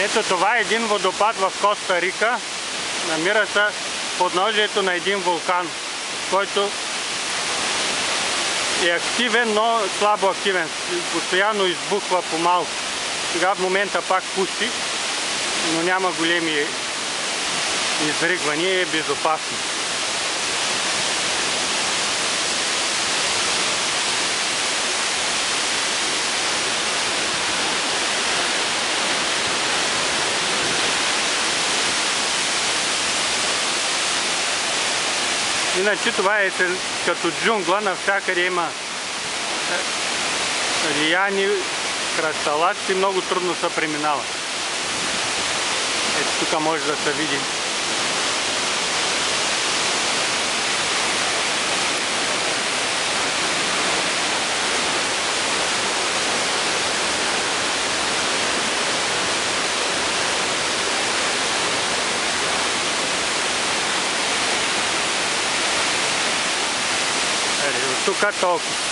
Ето това е един водопад в Коста Рика. Намира се в подножието на един вулкан, който е активен, но слабо активен. Постоянно избухва по-малко. Сега в момента пак пусти, но няма големи изригвания и е безопасно. Иначе това е като джунгла, навсякъде има лияни, кръсталаци, много трудно се преминава. Ето тук може да се види. Тук толкова.